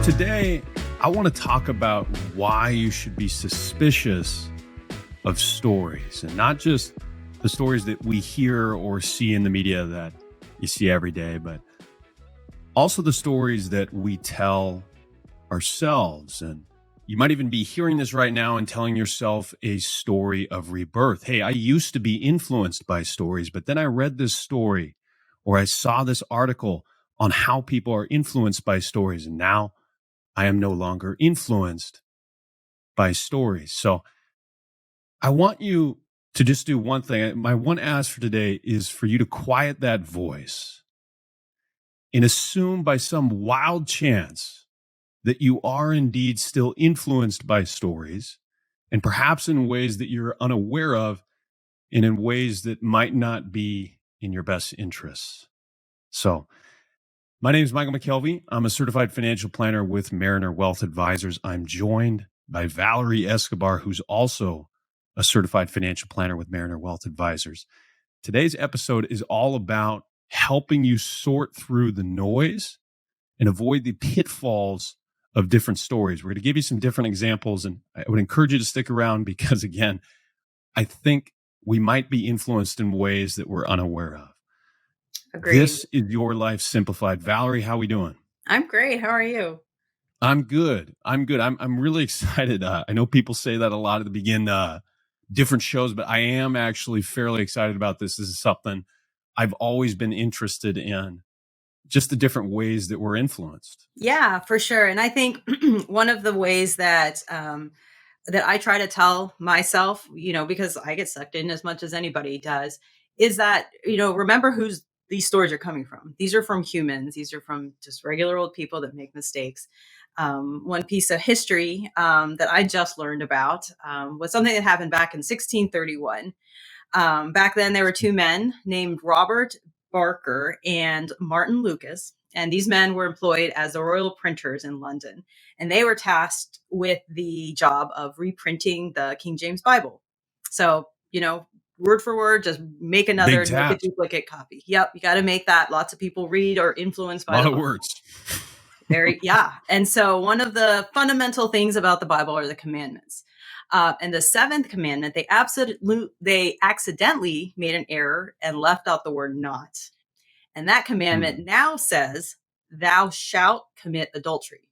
today, I want to talk about why you should be suspicious of stories, and not just the stories that we hear or see in the media that you see every day, but also the stories that we tell ourselves. And you might even be hearing this right now and telling yourself a story of rebirth. Hey, I used to be influenced by stories, but then I read this story or I saw this article on how people are influenced by stories, and now I am no longer influenced by stories. So I want you to just do one thing. My one ask for today is for you to quiet that voice and assume by some wild chance that you are indeed still influenced by stories, and perhaps in ways that you're unaware of and in ways that might not be in your best interests. So my name is Michael MacKelvie. I'm a certified financial planner with Mariner Wealth Advisors. I'm joined by Valerie Escobar, who's also a certified financial planner with Mariner Wealth Advisors. Today's episode is all about helping you sort through the noise and avoid the pitfalls of different stories. We're going to give you some different examples, and I would encourage you to stick around because, again, I think we might be influenced in ways that we're unaware of. Agreed. This is Your Life Simplified. Valerie, how are we doing? I'm great. How are you? I'm good. I'm really excited. I know people say that a lot at the beginning, different shows, but I am actually fairly excited about this. This is something I've always been interested in, just the different ways that we're influenced. Yeah, for sure. And I think one of the ways that that I try to tell myself, because I get sucked in as much as anybody does, is that, remember who's these stories are coming from. These are from humans. These are from just regular old people that make mistakes. One piece of history that I just learned about was something that happened back in 1631. Back then, there were two men named Robert Barker and Martin Lucas. And these men were employed as the royal printers in London. And they were tasked with the job of reprinting the King James Bible. So, word for word, just make another duplicate copy. Yep, you got to make that lots of people read or influenced by a lot of words. Yeah. And so one of the fundamental things about the Bible are the commandments. And the seventh commandment, they accidentally made an error and left out the word not. And that commandment now says, thou shalt commit adultery.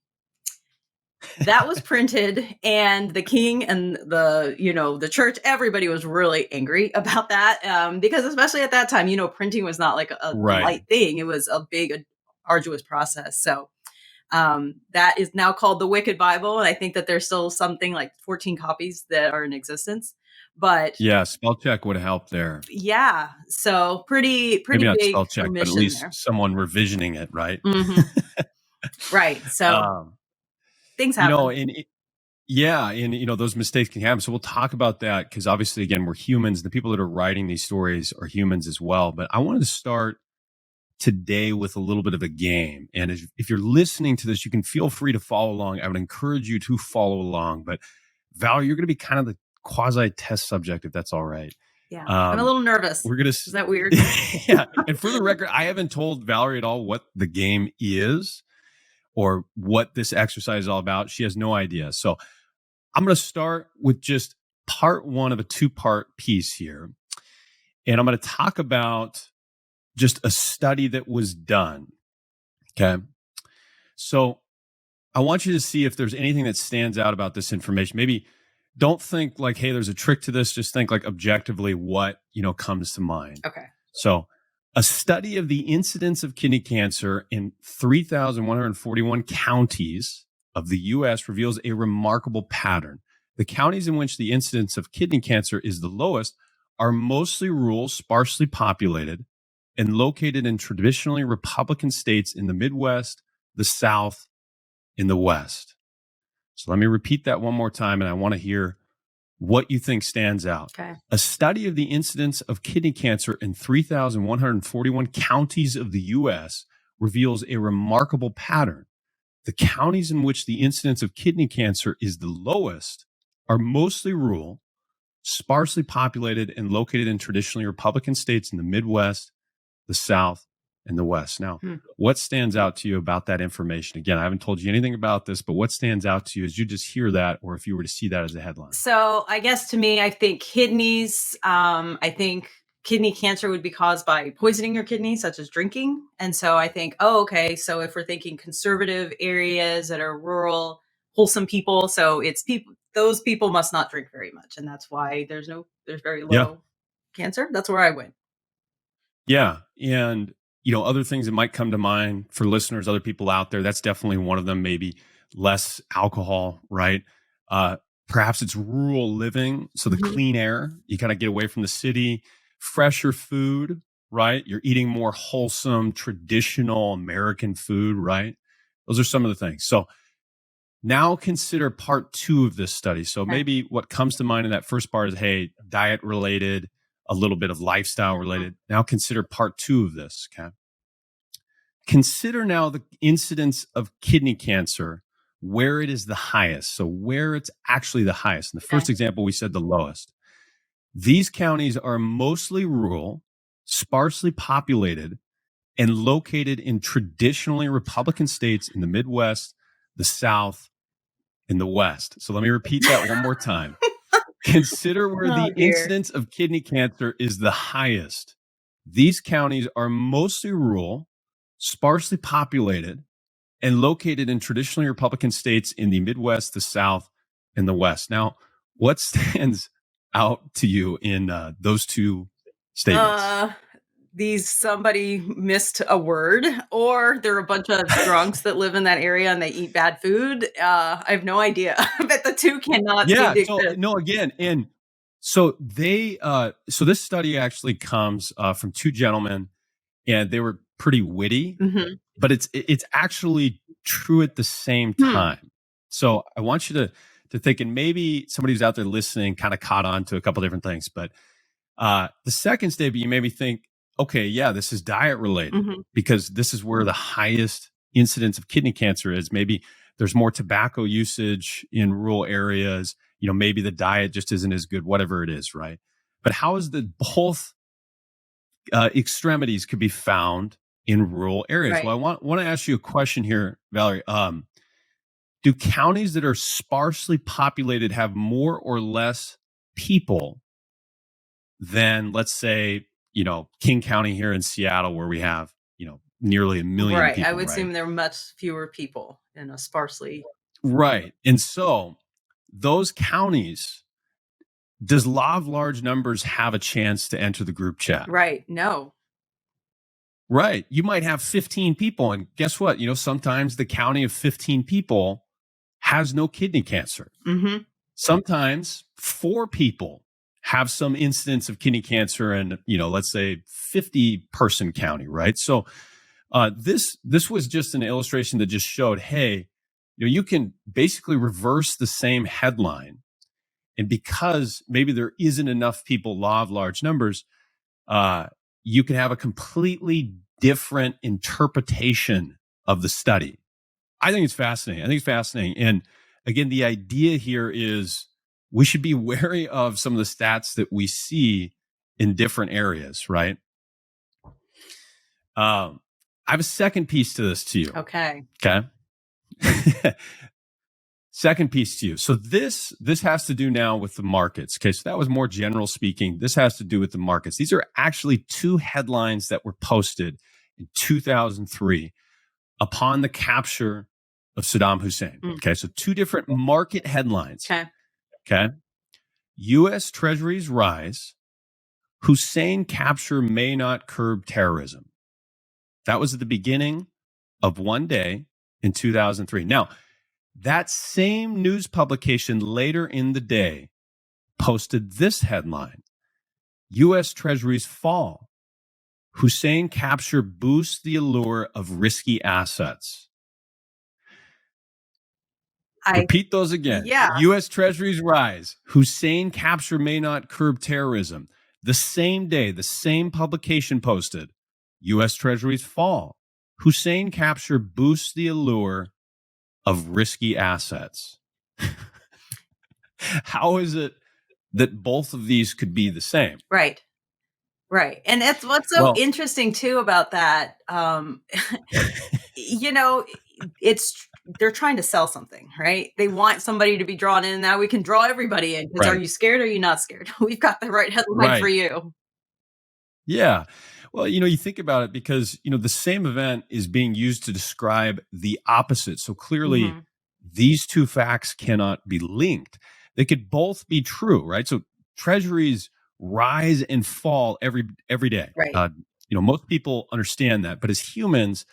That was printed, and the king and the church, everybody was really angry about that because especially at that time, printing was not like a light thing. It was a big, arduous process. So that is now called the Wicked Bible. And I think that there's still something like 14 copies that are in existence. But yeah, spell check would help there. Yeah. So pretty maybe not big spell check, but at least there. Someone revisioning it, right? Mm-hmm. Right. So things happen. Those mistakes can happen. So we'll talk about that because obviously, again, we're humans. The people that are writing these stories are humans as well. But I wanted to start today with a little bit of a game. And if you're listening to this, you can feel free to follow along. I would encourage you to follow along. But Valerie, you're going to be kind of the quasi-test subject, if that's all right. Yeah, I'm a little nervous. Is that weird? Yeah. And for the record, I haven't told Valerie at all what the game is or what this exercise is all about. She has no idea. So I'm going to start with just part one of a two-part piece here. And I'm going to talk about just a study that was done. Okay. So I want you to see if there's anything that stands out about this information. Maybe don't think like, hey, there's a trick to this. Just think like objectively what, comes to mind. Okay. So a study of the incidence of kidney cancer in 3,141 counties of the U.S. reveals a remarkable pattern. The counties in which the incidence of kidney cancer is the lowest are mostly rural, sparsely populated, and located in traditionally Republican states in the Midwest, the South, and the West. So let me repeat that one more time, and I want to hear what you think stands out. Okay. A study of the incidence of kidney cancer in 3,141 counties of the U.S. reveals a remarkable pattern. The counties in which the incidence of kidney cancer is the lowest are mostly rural, sparsely populated, and located in traditionally Republican states in the Midwest, the South, and the West. Now, Hmm. what stands out to you about that information? Again, I haven't told you anything about this, but what stands out to you as you just hear that, or if you were to see that as a headline? So I guess to me, I think kidneys, I think kidney cancer would be caused by poisoning your kidneys, such as drinking. And so I think, oh, okay. So if we're thinking conservative areas that are rural, wholesome people, so it's people, those people must not drink very much. And that's why there's very Yeah. low cancer. That's where I went. Yeah. And, other things that might come to mind for listeners, other people out there, that's definitely one of them, maybe less alcohol, right? Uh, Perhaps it's rural living. So the Mhm. clean air, you kind of get away from the city, fresher food, right? You're eating more wholesome, traditional American food, right? Those are some of the things. So now consider part two of this study. So Okay. maybe what comes to mind in that first part is, hey, diet related, a little bit of lifestyle related. Now consider part two of this. Okay. Consider now the incidence of kidney cancer where it is the highest. So where it's actually the highest. In the Okay. first example, we said the lowest. These counties are mostly rural, sparsely populated, and located in traditionally Republican states in the Midwest, the South, in the West. So let me repeat that one more time. Consider where Oh the dear. incidence of kidney cancer is the highest. These counties are mostly rural, sparsely populated, and located in traditionally Republican states in the Midwest, the South, and the West. Now, what stands out to you in those two statements? Uh these somebody missed a word, or they're a bunch of drunks that live in that area and they eat bad food. I have no idea, but the two cannot seem Yeah. to So exist. no, again, and so this study actually comes from two gentlemen, and they were pretty witty, Mhm. but it's actually true at the same Hmm. time. So I want you to think, and maybe somebody who's out there listening kind of caught on to a couple different things. But the second statement, you maybe think, okay, yeah, this is diet related Mhm. because this is where the highest incidence of kidney cancer is. Maybe there's more tobacco usage in rural areas. Maybe the diet just isn't as good, whatever it is, right? But how is that both extremities could be found in rural areas? Well, Right. I want to ask you a question here, Valerie. Do counties that are sparsely populated have more or less people than, let's say, King County here in Seattle, where we have, nearly a million Right. I people, would right? assume there are much fewer people in a sparsely. Right. And so those counties, does law of large numbers have a chance to enter the group chat? Right. No. Right. You might have 15 people. And guess what? Sometimes the county of 15 people has no kidney cancer. Mhm. Sometimes 4 people have some incidence of kidney cancer in, let's say 50-person county, right? So this was just an illustration that just showed, hey, you can basically reverse the same headline. And because maybe there isn't enough people, law of large numbers, uh, you can have a completely different interpretation of the study. I think it's fascinating. And again, the idea here is we should be wary of some of the stats that we see in different areas, right? I have a second piece to this to you. Okay. Okay. Second piece to you. So this has to do now with the markets. Okay. So that was more general speaking. This has to do with the markets. These are actually two headlines that were posted in 2003 upon the capture of Saddam Hussein. Mm. Okay. So two different market headlines. Okay. Okay. U.S. Treasuries rise. Hussein capture may not curb terrorism. That was at the beginning of one day in 2003. Now, that same news publication later in the day posted this headline: U.S. Treasuries fall. Hussein capture boosts the allure of risky assets. I Repeat those again. Yeah. U.S. Treasuries rise. Hussein capture may not curb terrorism. The same day, the same publication posted, U.S. Treasuries fall. Hussein capture boosts the allure of risky assets. How is it that both of these could be the same? Right. Right. And that's what's so Well, interesting too about that. You know, it's they're trying to sell something, right? They want somebody to be drawn in. Now we can draw everybody in because are right, you scared or are you not scared? We've got the right headline for right. you. Yeah. Well, you think about it because, the same event is being used to describe the opposite. So clearly, Mhm. these two facts cannot be linked. They could both be true, right? So treasuries rise and fall every day. Right. Most people understand that, but as humans,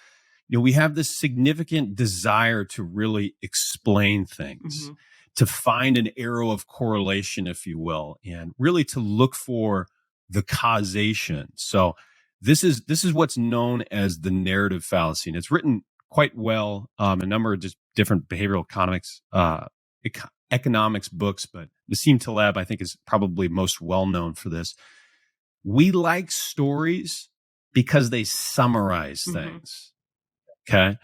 we have this significant desire to really explain things, Mhm. to find an arrow of correlation, if you will, and really to look for the causation. So this is what's known as the narrative fallacy, and it's written quite well. A number of just different behavioral economics books, but Nassim Taleb, I think, is probably most well known for this. We like stories because they summarize Mhm. things. Okay.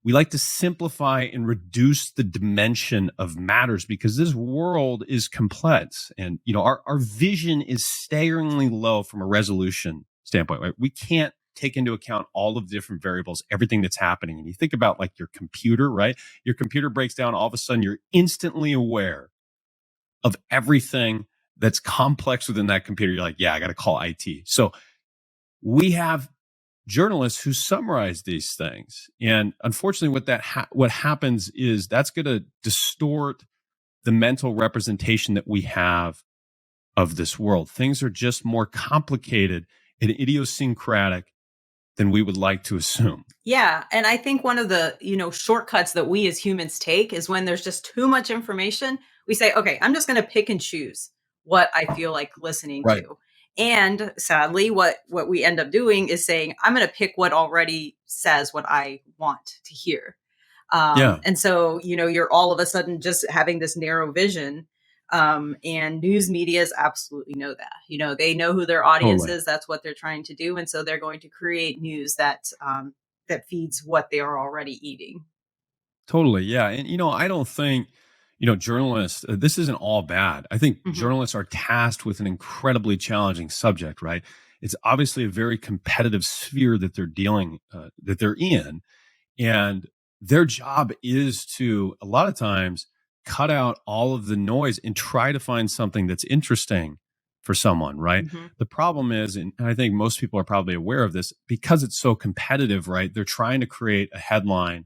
We like to simplify and reduce the dimension of matters because this world is complex and our vision is staggeringly low from a resolution standpoint, right? We can't take into account all of the different variables, everything that's happening. And you think about like your computer, right? Your computer breaks down, all of a sudden you're instantly aware of everything that's complex within that computer. You're like, yeah, I got to call IT. So we have journalists who summarize these things, and unfortunately, what happens is that's going to distort the mental representation that we have of this world. Things are just more complicated and idiosyncratic than we would like to assume. Yeah, and I think one of the, shortcuts that we as humans take is when there's just too much information, we say, "Okay, I'm just gonna pick and choose what I feel like listening Right. to." And sadly, what we end up doing is saying, "I'm gonna pick what already says what I want to hear." Yeah. And so, you're all of a sudden just having this narrow vision. And news medias absolutely know that. They know who their audience Totally. is. That's what they're trying to do, and so they're going to create news that feeds what they are already eating. Totally. Yeah. And, I don't think, journalists, this isn't all bad. I think Mhm. journalists are tasked with an incredibly challenging subject, right? It's obviously a very competitive sphere that they're in. And their job is to, a lot of times, cut out all of the noise and try to find something that's interesting for someone, right? Mhm. The problem is, and I think most people are probably aware of this, because it's so competitive, right? They're trying to create a headline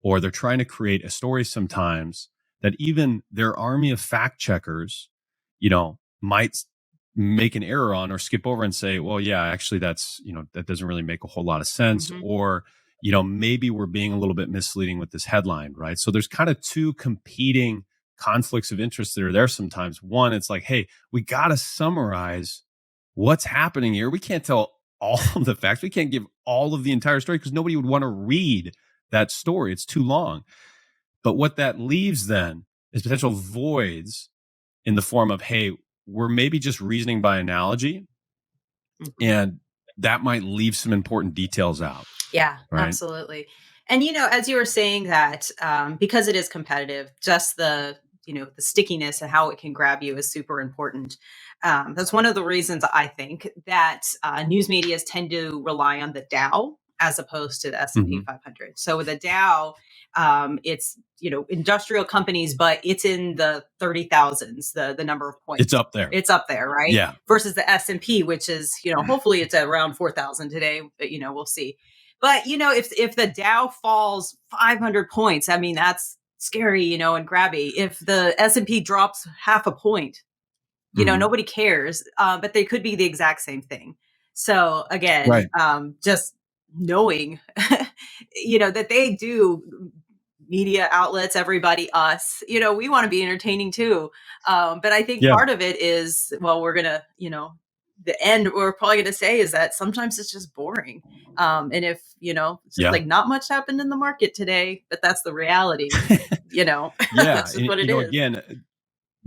or they're trying to create a story sometimes that even their army of fact checkers, might make an error on or skip over and say, well, yeah, actually that doesn't really make a whole lot of sense. Mhm. Or, maybe we're being a little bit misleading with this headline, right? So there's kind of two competing conflicts of interest that are there sometimes. One, it's like, hey, we got to summarize what's happening here. We can't tell all of the facts. We can't give all of the entire story because nobody would want to read that story. It's too long. But what that leaves then is potential voids in the form of, hey, we're maybe just reasoning by analogy, Mhm. and that might leave some important details out, Yeah, right? absolutely. And as you were saying that, because it is competitive, just the stickiness and how it can grab you is super important. That's one of the reasons I think that news medias tend to rely on the Dow as opposed to the S&P Hmm. 500. So with the Dow, it's industrial companies, but it's in the 30,000s, the number of It's points. up there. It's up there, right? Yeah. Versus the S&P, which is, hopefully it's at around 4,000 today, but we'll see. But if the Dow falls 500 points, I mean that's scary, and grabby. If the S&P drops half a point, Hmm. nobody cares. But they could be the exact same thing. So again, Right. just knowing, that they do media outlets, everybody, us, we want to be entertaining too. But I think Yeah. part of it is, well, we're gonna, the end we're probably gonna say is that sometimes it's just boring. And if it's just Yeah. like not much happened in the market today, but that's the reality. Yeah. That's just And, what it is. again,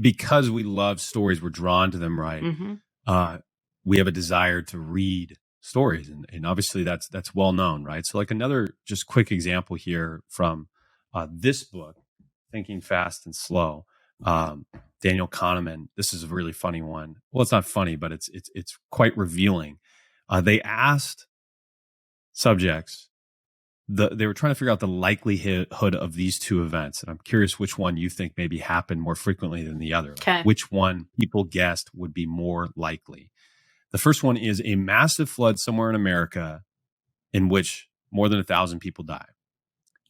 because we love stories, we're drawn to them, right? Hmm. uh, we have a desire to read stories, and obviously that's well known, right? So, like another just quick example here from this book, Thinking Fast and Slow, Daniel Kahneman. This is a really funny one. Well, it's not funny, but it's quite revealing. They asked subjects, they were trying to figure out the likelihood of these two events. And I'm curious which one you think maybe happened more frequently than the other. Okay. Which one people guessed would be more likely. The first one is a massive flood somewhere in America in which more than 1,000 people die.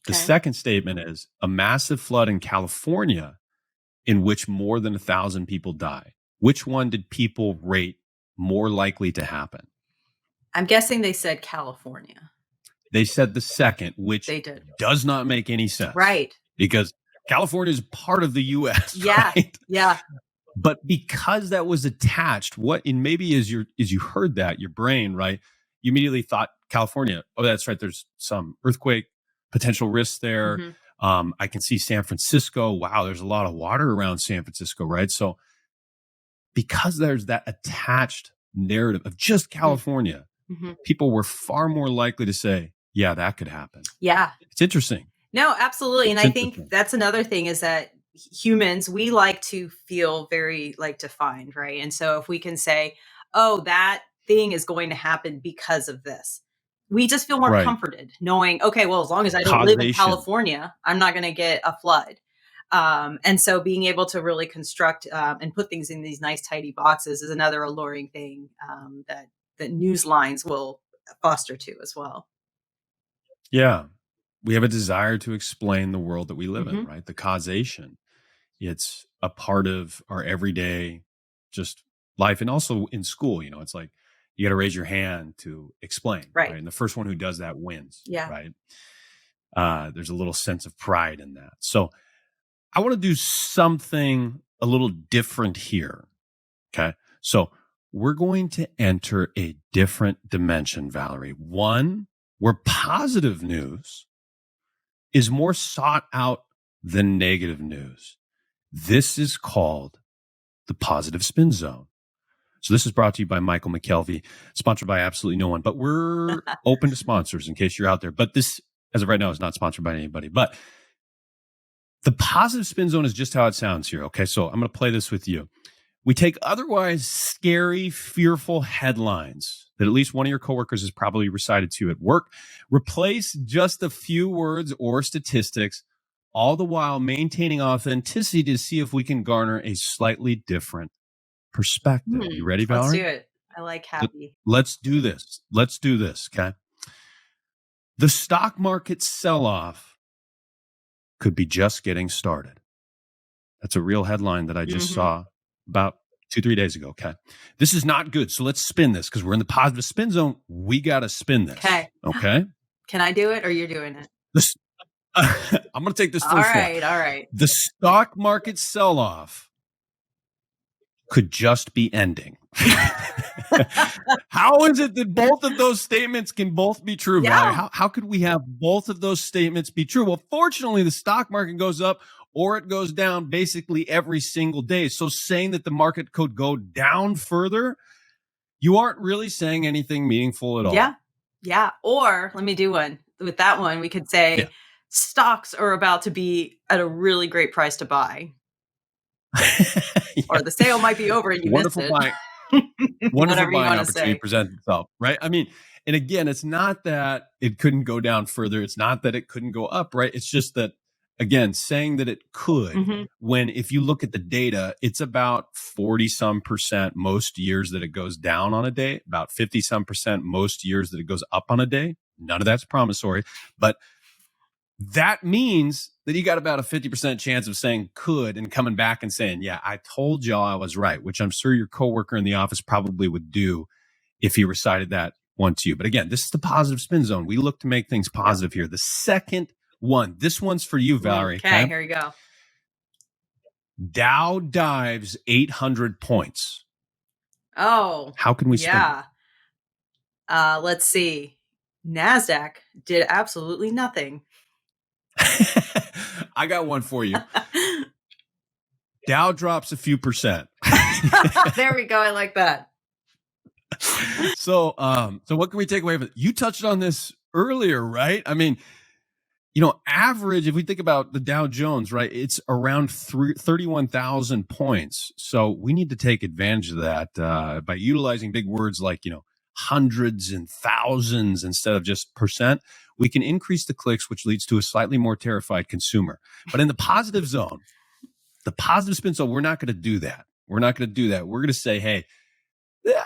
The Okay. second statement is a massive flood in California in which more than 1,000 people die. Which one did people rate more likely to happen? I'm guessing they said California. They said the second, which They did. does not make any sense. Right. Because California is part of the U.S. Yeah. Right? Yeah. But because that was attached, and maybe as you heard that, your brain, right, you immediately thought California. Oh, that's right. There's some earthquake potential risks there. Mm-hmm. I can see San Francisco. Wow, there's a lot of water around San Francisco, right? So because there's that attached narrative of just California, Mm-hmm. people were far more likely to say, yeah, that could happen. Yeah. It's interesting. No, absolutely. And I think that's another thing is that humans, we like to feel very defined, right? And so if we can say, oh, that thing is going to happen because of this, we just feel more comforted knowing, okay, well, as long as I don't live in California, I'm not going to get a flood. And so being able to really construct and put things in these nice, tidy boxes is another alluring thing that news lines will foster to as well. Yeah. We have a desire to explain the world that we live in, right? The causation. It's a part of our everyday just life. And also in school, it's like you got to raise your hand to explain. Right. And the first one who does that wins. Yeah. Right. There's a little sense of pride in that. So I want to do something a little different here. Okay. So we're going to enter a different dimension, Valerie. One where positive news is more sought out than negative news. This is called the positive spin zone. So this is brought to you by Michael MacKelvie, sponsored by absolutely no one, but we're open to sponsors in case you're out there. But this, as of right now, is not sponsored by anybody. But the positive spin zone is just how it sounds here. Okay, so I'm going to play this with you. We take otherwise scary, fearful headlines that at least one of your coworkers has probably recited to you at work, replace just a few words or statistics, all the while maintaining authenticity to see if we can garner a slightly different perspective. You ready, Valerie? Let's do it. I like happy. Let's do this. Okay? The stock market sell-off could be just getting started. That's a real headline that I just saw about 2-3 days ago. Okay. This is not good. So let's spin this because we're in the positive spin zone. We got to spin this. Okay. Can I do it or you're doing it? I'm going to take this first one. All right. The stock market sell-off could just be ending. How is it that both of those statements can both be true, Valerie? How could we have both of those statements be true? Well, fortunately, the stock market goes up or it goes down basically every single day. So saying that the market could go down further, you aren't really saying anything meaningful at all. Yeah. Or let me do one. With that one, we could say stocks are about to be at a really great price to buy. Or the sale might be over and you missed it. Wonderful buying opportunity presents itself, right? I mean, and again, it's not that it couldn't go down further. It's not that it couldn't go up, right? It's just that, again, saying that it could, when if you look at the data, it's about 40-some% most years that it goes down on a day, about 50-some% most years that it goes up on a day. None of that's promissory, but that means that you got about a 50% chance of saying could and coming back and saying, yeah, I told y'all I was right, which I'm sure your coworker in the office probably would do if he recited that one to you. But again, this is the positive spin zone. We look to make things positive here. The second one, this one's for you, Valerie. Okay, here we go. Dow dives 800 points. Oh. How can we spin it? Let's see. NASDAQ did absolutely nothing. I got one for you. Dow drops a few percent. There we go. I like that. So what can we take away from it? You touched on this earlier, right? I mean, average, if we think about the Dow Jones, right, it's around 31,000 points. So we need to take advantage of that by utilizing big words like, hundreds and thousands instead of just percent, we can increase the clicks, which leads to a slightly more terrified consumer. But in the positive zone, the positive spin zone, we're not going to do that. We're not going to do that. We're going to say, hey,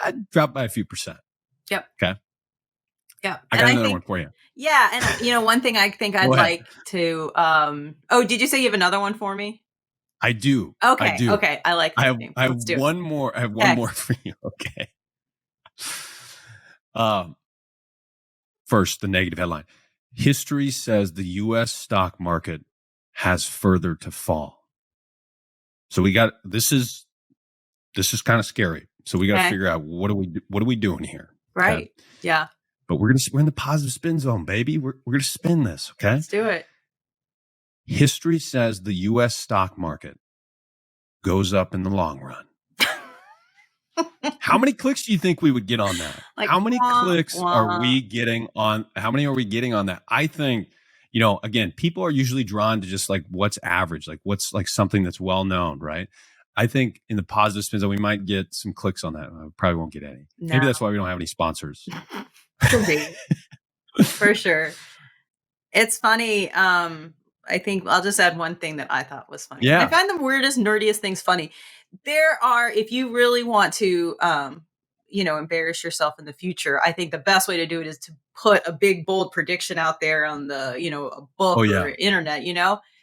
I'd drop by a few percent. Yep. Okay. Yeah. I got another one for you. Yeah. And one thing I think I'd like to, did you say you have another one for me? I do. Okay. I do. Okay. I like that. I have one more. I have one more for you. Okay. First, the negative headline. History says the U.S. stock market has further to fall. So we got, this is kind of scary. So we got to figure out what are we doing here? Right. Okay? Yeah. But we're in the positive spin zone, baby. We're going to spin this. Okay. Let's do it. History says the U.S. stock market goes up in the long run. How many clicks do you think we would get on that? Like, how many clicks are we getting on? How many are we getting on that? I think, again, people are usually drawn to just like what's average, like what's like something that's well known, right? I think in the positive spins, we might get some clicks on that. I probably won't get any. No. Maybe that's why we don't have any sponsors. For sure. It's funny. I think I'll just add one thing that I thought was funny. Yeah. I find the weirdest, nerdiest things funny. There are, if you really want to, embarrass yourself in the future, I think the best way to do it is to put a big, bold prediction out there on the, a book or internet,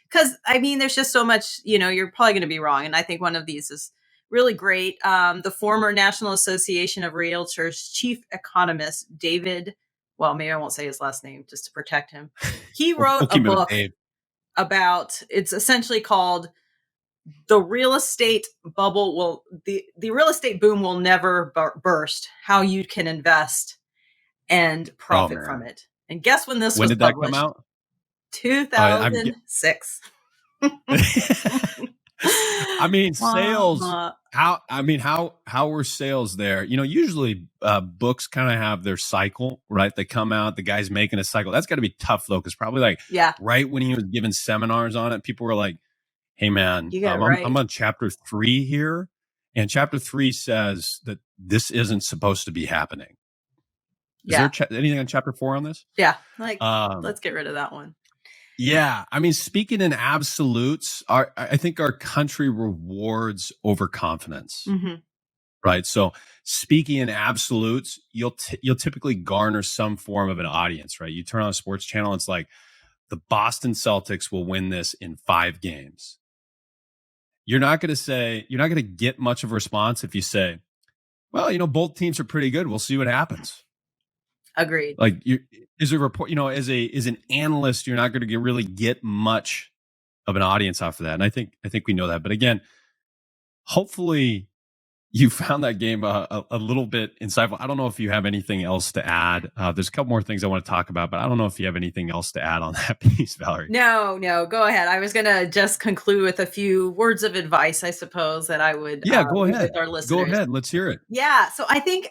because there's just so much, you're probably going to be wrong. And I think one of these is really great. The former National Association of Realtors chief economist, David, well, maybe I won't say his last name just to protect him. He wrote a book about, it's essentially called The Real Estate Bubble Will, the Real Estate Boom Will Never Burst, How You Can Invest and Profit from It. And guess when this was published? When did that come out? 2006. Sales. How were sales there? Usually books kind of have their cycle, right? They come out, the guy's making a cycle. That's got to be tough though, because probably right when he was giving seminars on it, people were like, "Hey man, I'm on chapter 3 here, and chapter 3 says that this isn't supposed to be happening." Is there anything on chapter 4 on this? Yeah, let's get rid of that one. Yeah. Speaking in absolutes, I think our country rewards overconfidence, right? So speaking in absolutes, you'll typically garner some form of an audience, right? You turn on a sports channel, it's like the Boston Celtics will win this in 5 games. You're not going to get much of a response if you say, well, both teams are pretty good. We'll see what happens. Agreed. Like, as a report, as an analyst, you're not going to really get much of an audience off of that. And I think we know that. But again, hopefully you found that game a little bit insightful. I don't know if you have anything else to add. There's a couple more things I want to talk about, but I don't know if you have anything else to add on that piece, Valerie. No, go ahead. I was going to just conclude with a few words of advice, I suppose, that I would go ahead. with our listeners. Go ahead. Let's hear it. Yeah. So I think,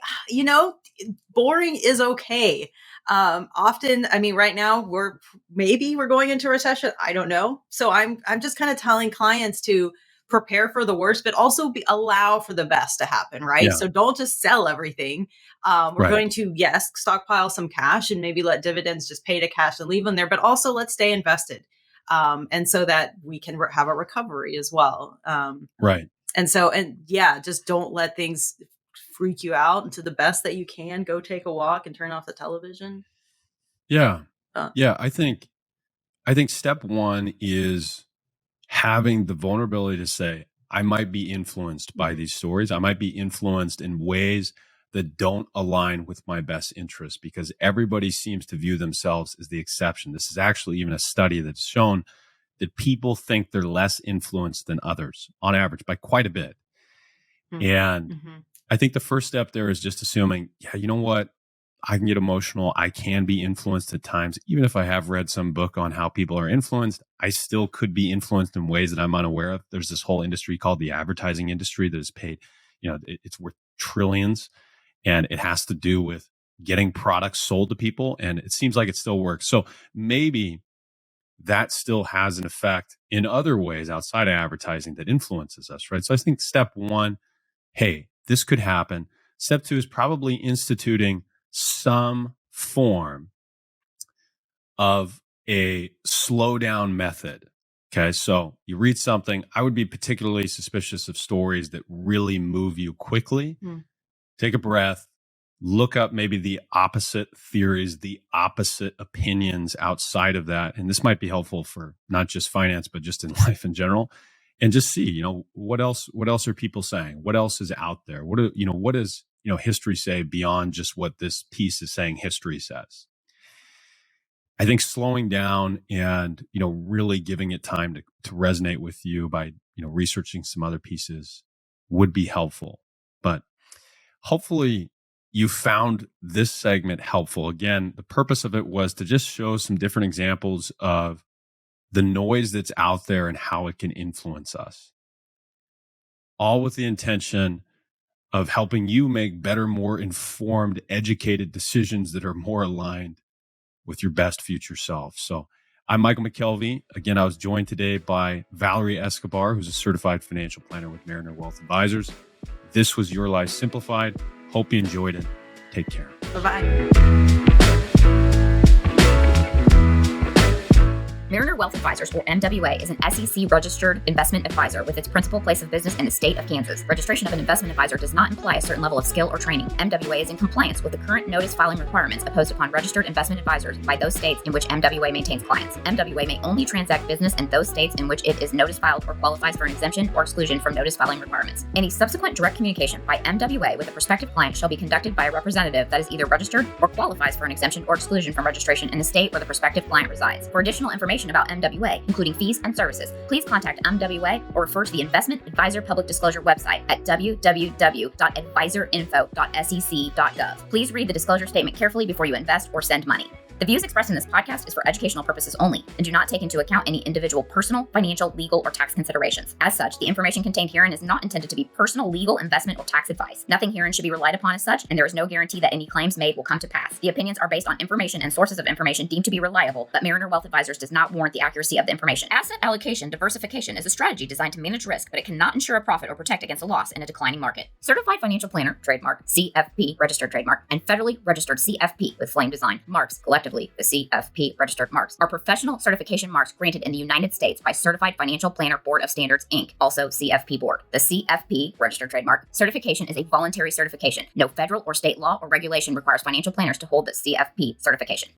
boring is okay. Often, right now we're going into recession. I don't know. So I'm just kind of telling clients to prepare for the worst, but also allow for the best to happen, right? Yeah. So don't just sell everything. We're going to, stockpile some cash and maybe let dividends just pay to cash and leave them there, but also let's stay invested. And so that we can have a recovery as well. Right. Just don't let things freak you out, and to the best that you can, go take a walk and turn off the television. Yeah. I think step 1 is having the vulnerability to say, I might be influenced by these stories. I might be influenced in ways that don't align with my best interests, because everybody seems to view themselves as the exception. This is actually even a study that's shown that people think they're less influenced than others on average by quite a bit. And I think the first step there is just assuming, you know what? I can get emotional. I can be influenced at times. Even if I have read some book on how people are influenced, I still could be influenced in ways that I'm unaware of. There's this whole industry called the advertising industry that is paid, it's worth trillions, and it has to do with getting products sold to people. And it seems like it still works. So maybe that still has an effect in other ways outside of advertising that influences us, right? So I think step 1, hey, this could happen. Step 2 is probably instituting some form of a slow down method. Okay. So you read something. I would be particularly suspicious of stories that really move you quickly. Take a breath, look up maybe the opposite theories, the opposite opinions outside of that. And this might be helpful for not just finance, but just in life in general. And just see, what else are people saying? What else is out there? What does history say beyond just what this piece is saying history says? I think slowing down and, really giving it time to resonate with you by, researching some other pieces would be helpful. But hopefully you found this segment helpful. Again, the purpose of it was to just show some different examples of the noise that's out there and how it can influence us. All with the intention of helping you make better, more informed, educated decisions that are more aligned with your best future self. So I'm Michael MacKelvie. Again, I was joined today by Valerie Escobar, who's a certified financial planner with Mariner Wealth Advisors. This was Your Life Simplified. Hope you enjoyed it. Take care. Bye-bye. Mariner Wealth Advisors, or MWA, is an SEC-registered investment advisor with its principal place of business in the state of Kansas. Registration of an investment advisor does not imply a certain level of skill or training. MWA is in compliance with the current notice filing requirements imposed upon registered investment advisors by those states in which MWA maintains clients. MWA may only transact business in those states in which it is notice filed or qualifies for an exemption or exclusion from notice filing requirements. Any subsequent direct communication by MWA with a prospective client shall be conducted by a representative that is either registered or qualifies for an exemption or exclusion from registration in the state where the prospective client resides. For additional information about MWA, including fees and services, please contact MWA or refer to the Investment Advisor Public Disclosure website at www.advisorinfo.sec.gov. Please read the disclosure statement carefully before you invest or send money. The views expressed in this podcast is for educational purposes only and do not take into account any individual personal, financial, legal, or tax considerations. As such, the information contained herein is not intended to be personal, legal, investment, or tax advice. Nothing herein should be relied upon as such, and there is no guarantee that any claims made will come to pass. The opinions are based on information and sources of information deemed to be reliable, but Mariner Wealth Advisors does not warrant the accuracy of the information. Asset allocation diversification is a strategy designed to manage risk, but it cannot ensure a profit or protect against a loss in a declining market. Certified Financial Planner, trademark, CFP, registered trademark, and federally registered CFP with flame design marks, collectively the CFP registered marks, are professional certification marks granted in the United States by Certified Financial Planner Board of Standards, Inc., also CFP Board. The CFP, registered trademark, certification is a voluntary certification. No federal or state law or regulation requires financial planners to hold the CFP certification.